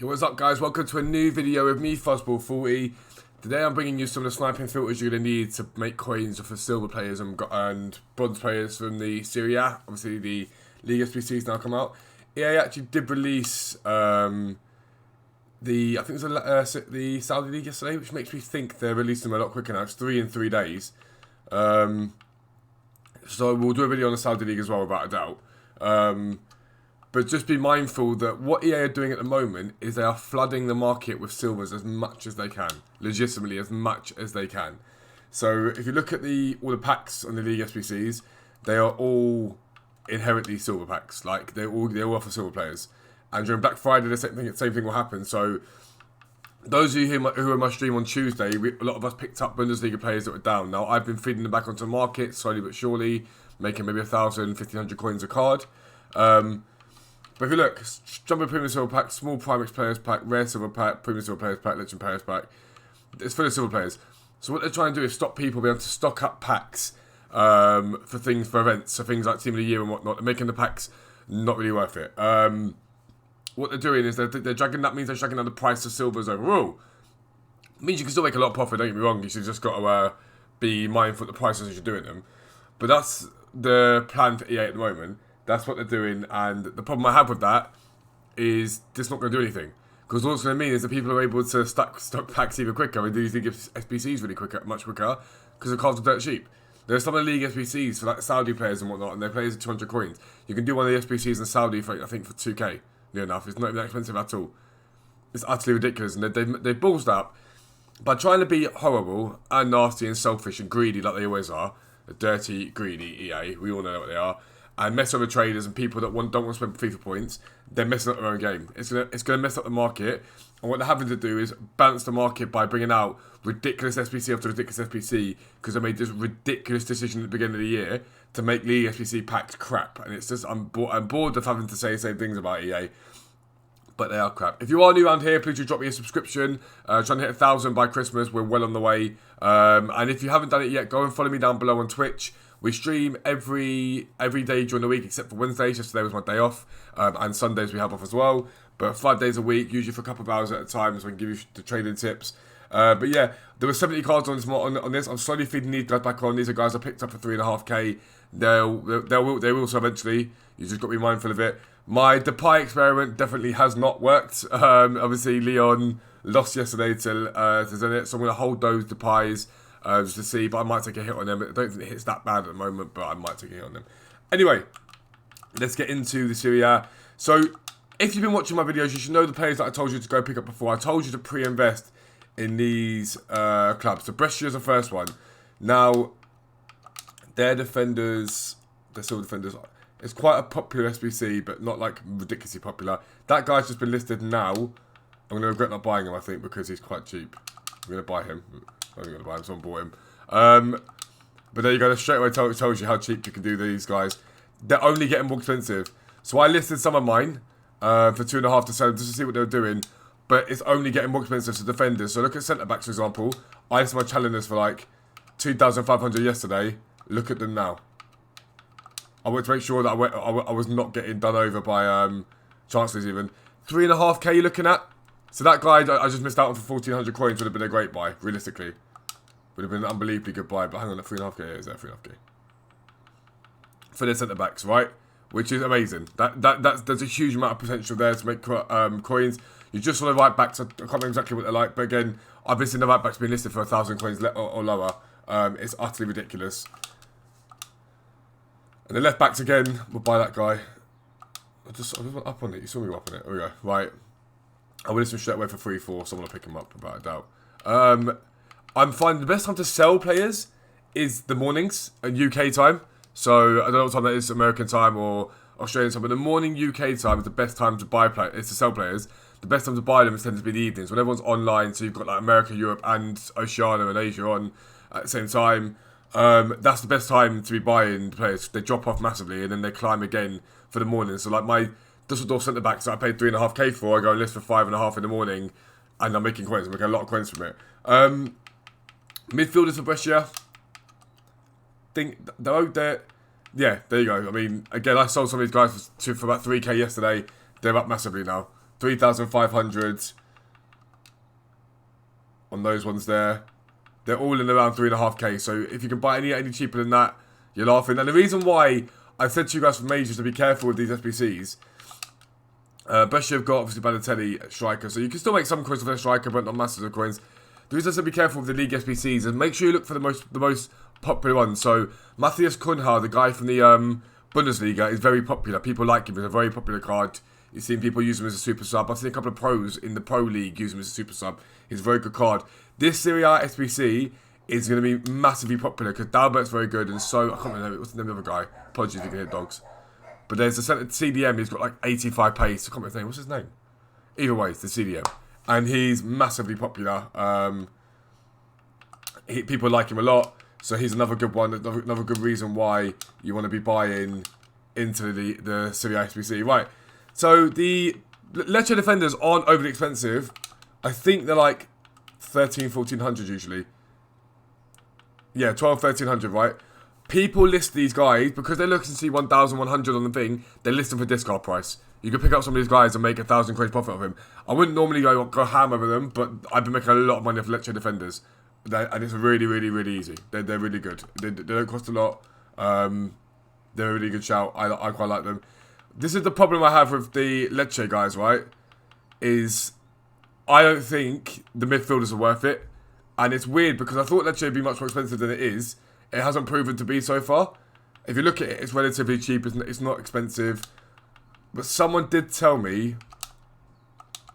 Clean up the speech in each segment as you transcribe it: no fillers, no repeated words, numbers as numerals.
Yo, what's up guys? Welcome to a new video of me, Fuzzball40. Today I'm bringing you some of the sniping filters you're going to need to make coins for silver players and bronze players from the Sere. Obviously the League SBCs now come out. EA actually did release I think it was the Saudi League yesterday, which makes me think they're releasing them a lot quicker now. It's 3 in 3 days. So we'll do a video on the Saudi League as well, without a doubt. But just be mindful that what EA are doing at the moment is they are flooding the market with silvers as much as they can. Legitimately, as much as they can. So if you look at all the packs on the League SBCs, they are all inherently silver packs. Like, they all offer silver players. And during Black Friday, the same thing will happen. So those of you who are my stream on Tuesday, a lot of us picked up Bundesliga players that were down. Now, I've been feeding them back onto the market, slowly but surely, making maybe 1,000, 1,500 coins a card. But if you look, Jumbo Premium Silver Pack, Small Primex Players Pack, Rare Silver Pack, Premium Silver Players Pack, Legend Players Pack, it's full of silver players. So what they're trying to do is stop people being able to stock up packs for events, so things like Team of the Year and whatnot. They're making the packs not really worth it. What they're doing is they're dragging, that means they're dragging down the price of silvers overall. It means you can still make a lot of profit, don't get me wrong, you should just got to be mindful of the prices as you're doing them. But that's the plan for EA at the moment. That's what they're doing, and the problem I have with that is it's not going to do anything. Because all it's going to mean is that people are able to stock packs even quicker and do these League SBCs really quicker, much quicker, because the cards are dirt cheap. There's some of the League SBCs for like Saudi players and whatnot, and their players are 200 coins. You can do one of the SBCs in Saudi for, I think, for 2k. Near enough. It's not even that expensive at all. It's utterly ridiculous, and they've ballsed up by trying to be horrible and nasty and selfish and greedy like they always are. A dirty, greedy EA. We all know what they are. And mess over traders and people that don't want to spend FIFA points. They're messing up their own game. It's gonna mess up the market. And what they're having to do is balance the market by bringing out ridiculous SBC after ridiculous SBC, because they made this ridiculous decision at the beginning of the year to make League SBC packs crap. And it's just, I'm bored of having to say the same things about EA. But they are crap. If you are new around here, please do drop me a subscription. Trying to hit 1,000 by Christmas. We're well on the way. And if you haven't done it yet, go and follow me down below on Twitch. We stream every day during the week, except for Wednesdays. Yesterday was my day off. And Sundays we have off as well. But 5 days a week, usually for a couple of hours at a time, so I can give you the trading tips. But yeah, there were 70 cards on this. I'm slowly feeding these guys back on. These are guys I picked up for 3.5k. They will so eventually. You just got to be mindful of it. My Depay experiment definitely has not worked. Obviously, Leon lost yesterday to Zenit, so I'm going to hold those Depays just to see. But I might take a hit on them. I don't think it hits that bad at the moment, but I might take a hit on them. Anyway, let's get into the Sere. So, if you've been watching my videos, you should know the players that I told you to go pick up before. I told you to pre-invest in these clubs. So, Brescia is the first one. Now, their defenders, they're still defenders. It's quite a popular SBC, but not like ridiculously popular. That guy's just been listed now. I'm going to regret not buying him, I think, because he's quite cheap. I'm going to buy him. I'm going to buy him, someone bought him. But there you go, that straight away tells you how cheap you can do these guys. They're only getting more expensive. So I listed some of mine for 2.5 to sell just to see what they were doing. But it's only getting more expensive to defenders. So look at centre-backs, for example. I listed my challengers for like 2,500 yesterday. Look at them now. I want to make sure that I was not getting done over by Chancellors even. 3.5k you're looking at. So that guy I just missed out on for 1,400 coins would have been a great buy, realistically. Would have been an unbelievably good buy, but hang on, at 3.5k, yeah, is that 3.5k? For their centre-backs, right? Which is amazing. There's a huge amount of potential there to make coins. You just saw the right backs, I can't remember exactly what they're like, but again, I've been seeing the right backs being listed for 1,000 coins or lower. It's utterly ridiculous. And the left backs again, we'll buy that guy. I just went up on it. You saw me go up on it. There we go. Right. I will list him straight away for 3-4. Someone will pick him up, without a doubt. I'm finding the best time to sell players is the mornings at UK time. So I don't know what time that is, American time or Australian time, but the morning UK time is the best time to buy players. It's to sell players. The best time to buy them tends to be the evenings when everyone's online. So you've got like America, Europe, and Oceania and Asia on at the same time. That's the best time to be buying players. They drop off massively and then they climb again for the morning. So like my Dusseldorf centre backs that I paid 3.5k for, I go and list for 5.5 in the morning, and I'm making coins. I'm making a lot of coins from it. Midfielders for Brescia. Think they're yeah, there you go. I mean, again, I sold some of these guys for about 3k yesterday. They're up massively now. 3,500 on those ones there. They're all in around 3.5k. So if you can buy any cheaper than that, you're laughing. And the reason why I've said to you guys for ages to be careful with these SBCs, especially you've got obviously Balotelli striker, so you can still make some coins with their striker, but not masses of coins. The reason I said be careful with the league SBCs is make sure you look for the most popular ones. So Matthias Cunha, the guy from the Bundesliga, is very popular. People like him. He's a very popular card. You've seen people use him as a super sub. I've seen a couple of pros in the Pro League use him as a super sub. He's a very good card. This Serie A SBC is going to be massively popular because Dalbert's very good, and so I can't remember what's the name of the other guy. Apologies if you can hit dogs. But there's a centre CDM. He's got like 85 pace. I can't remember his name. What's his name? Either way, it's the CDM, and he's massively popular. People like him a lot, so he's another good one. Another good reason why you want to be buying into the Serie A SBC, right? So the Lecce defenders aren't overly expensive. I think they're like 1,1400 usually. Yeah, 1,1300, right? People list these guys because they're looking to see 1,100 on the thing. They list them for discard price. You can pick up some of these guys and make 1,000 coins profit of him. I wouldn't normally go ham over them, but I've been making a lot of money off Lecce defenders, and it's really, really, really easy. They're really good. They don't cost a lot. They're a really good shout. I quite like them. This is the problem I have with the Lecce guys, right? Is I don't think the midfielders are worth it. And it's weird because I thought Lecce would be much more expensive than it is. It hasn't proven to be so far. If you look at it, it's relatively cheap. It's not expensive. But someone did tell me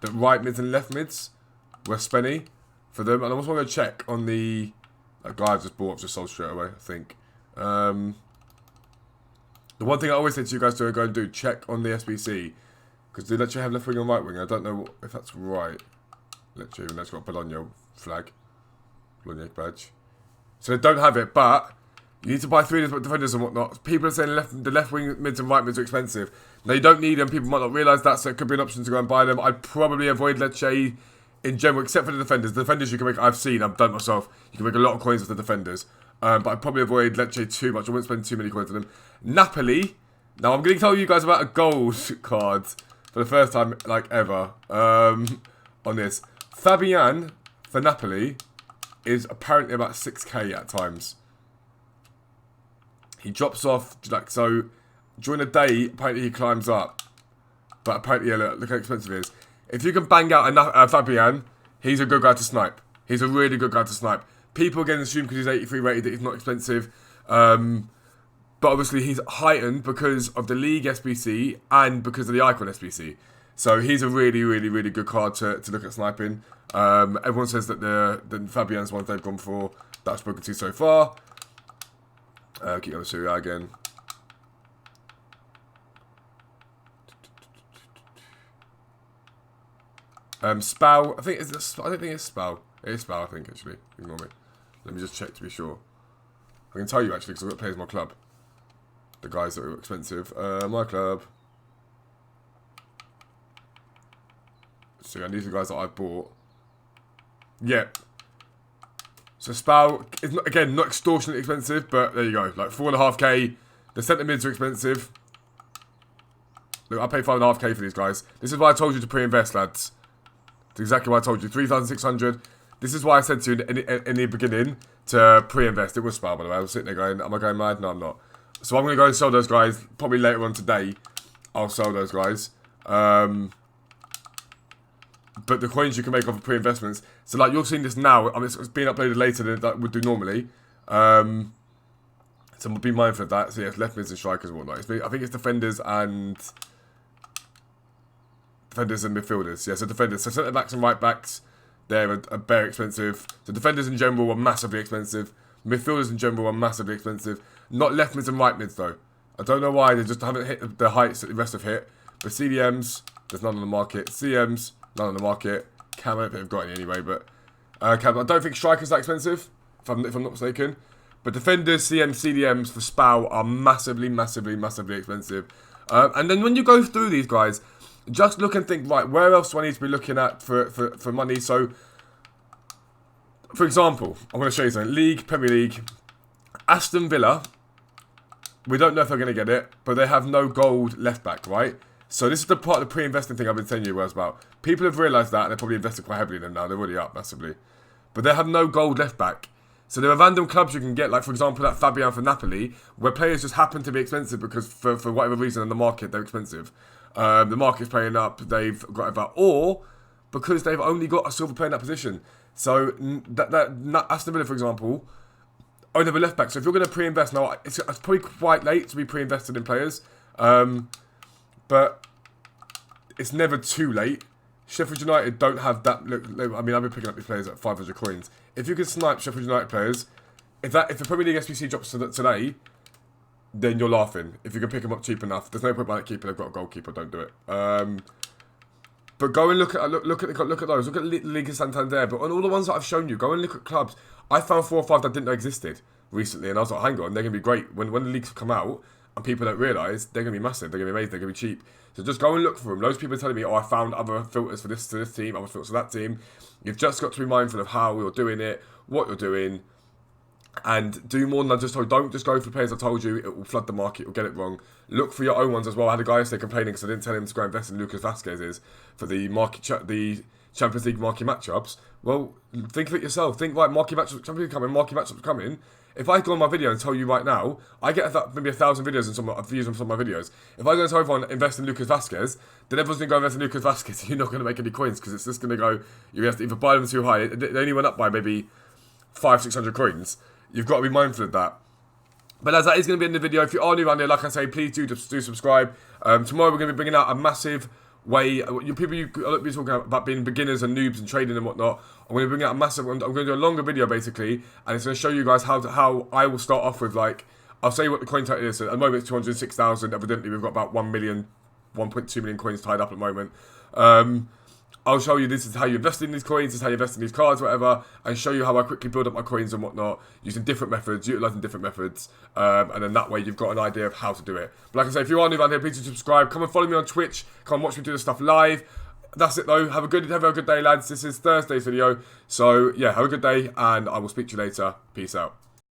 that right mids and left mids were spenny for them. And I also want to check on the guy I've just bought. I've just sold straight away, I think. The one thing I always say to you guys to go and do, check on the SBC. Because they Lecce have left wing and right wing. I don't know if that's right. Lecce, even though it's got Bologna flag. Bologna badge. So they don't have it, but you need to buy 3 defenders and whatnot. People are saying the left wing mids and right mids are expensive. Now you don't need them. People might not realise that, so it could be an option to go and buy them. I'd probably avoid Lecce in general, except for the defenders. The defenders you can make, I've done myself. You can make a lot of coins with the defenders. But I'd probably avoid Lecce too much. I wouldn't spend too many coins on them. Napoli. Now I'm going to tell you guys about a gold card for the first time like ever on this. Fabian for Napoli is apparently about 6k at times. He drops off, like, so during the day, apparently he climbs up. But apparently, yeah, look how expensive he is. If you can bang out a Fabian, he's a good guy to snipe. He's a really good guy to snipe. People again assume because he's 83 rated that he's not expensive. But obviously he's heightened because of the League SBC and because of the Icon SBC. So he's a really, really, really good card to look at sniping. Everyone says that the Fabian's ones they've gone for that I've spoken to so far. Keep going with Sere again. Spal, I don't think it's Spal. It is Spal, I think, actually. Ignore me. Let me just check to be sure. I can tell you, actually, because I've got players in my club. The guys that are expensive. My club. So, and these are the guys that I've bought. Yep. So, Spal is, not, again, not extortionately expensive, but there you go. Like, 4.5k. The centre mids are expensive. Look, I paid 5.5k for these guys. This is why I told you to pre-invest, lads. That's exactly what I told you. 3,600. This is why I said to you in the beginning to pre-invest. It was Spal, by the way. I was sitting there going, am I going mad? No, I'm not. So I'm going to go and sell those guys. Probably later on today, I'll sell those guys. But the coins you can make off of pre-investments. So like you're seeing this now. I mean, it's being uploaded later than that would do normally. So be mindful of that. So yes, left mids and strikers and whatnot. I think it's defenders and midfielders. Yeah, so defenders. So centre backs and right backs. They're very expensive. So defenders in general are massively expensive. Midfielders in general are massively expensive. Not left mids and right mids though. I don't know why they just haven't hit the heights that the rest have hit. But CDMs, there's none on the market. CMs, none on the market. Cam, I don't think they've got any anyway. But Cam, I don't think strikers that expensive, if I'm not mistaken. But defenders, CMs, CDMs for Spal are massively, massively, massively expensive. And then when you go through these guys, just look and think, right, where else do I need to be looking at for money? So, for example, I'm going to show you something. League, Premier League, Aston Villa. We don't know if they're going to get it, but they have no gold left back, right? So this is the part of the pre-investing thing I've been telling you was about. People have realised that and they're probably invested quite heavily in them now. They're already up massively. But they have no gold left back. So there are random clubs you can get, like for example that Fabian for Napoli, where players just happen to be expensive because for whatever reason in the market they're expensive. The market's playing up, they've got about, or because they've only got a silver player in that position. So Aston Villa, for example, only have a left back. So if you're going to pre-invest now, it's probably quite late to be pre-invested in players, but it's never too late. Sheffield United don't have that. Look, I mean, I've been picking up these players at 500 coins. If you can snipe Sheffield United players, if the Premier League SBC drops today, then you're laughing. If you can pick them up cheap enough, there's no point buying a keeper. They've got a goalkeeper. Don't do it. But go and look at those. Look at Liga Santander. But on all the ones that I've shown you, go and look at clubs. I found 4 or 5 that I didn't know existed recently, and I was like, hang on, they're gonna be great when the leagues come out and people don't realise they're gonna be massive. They're gonna be amazing. They're gonna be cheap. So just go and look for them. Those people are telling me, oh, I found other filters for this to this team, other filters for that team. You've just got to be mindful of how you're doing it, what you're doing, and do more than I just told. Don't just go for players I told you. It will flood the market. You'll get it wrong. Look for your own ones as well. I had a guy yesterday complaining because I didn't tell him to go invest in Lucas Vazquez's for the the Champions League marquee matchups. Well, think of it yourself. Think, right, marquee matchups coming, marquee matchups coming. If I go on my video and tell you right now, I get maybe 1,000 videos and views on some of my videos. If I go and tell everyone invest in Lucas Vazquez, then everyone's going to go invest in Lucas Vazquez. You're not going to make any coins because it's just going to go. You have to either buy them too high. They only went up by maybe 500-600 coins. You've got to be mindful of that. But as that is going to be in the video, if you are new around here, like I say, please do subscribe. Tomorrow we're going to be bringing out a massive way. People you be talking about being beginners and noobs and trading and whatnot. I'm going to bring out a massive. I'm going to do a longer video basically, and it's going to show you guys how I will start off with. Like, I'll say what the coin title is. So at the moment it's 206,000. Evidently we've got about 1 million, 1.2 million coins tied up at the moment. I'll show you this is how you invest in these coins, this is how you invest in these cards, whatever, and show you how I quickly build up my coins and whatnot, using different methods, utilising different methods, and then that way you've got an idea of how to do it. But like I say, if you are new around here, please do subscribe. Come and follow me on Twitch. Come and watch me do this stuff live. That's it though. Have a good day, lads. This is Thursday's video. So yeah, have a good day, and I will speak to you later. Peace out.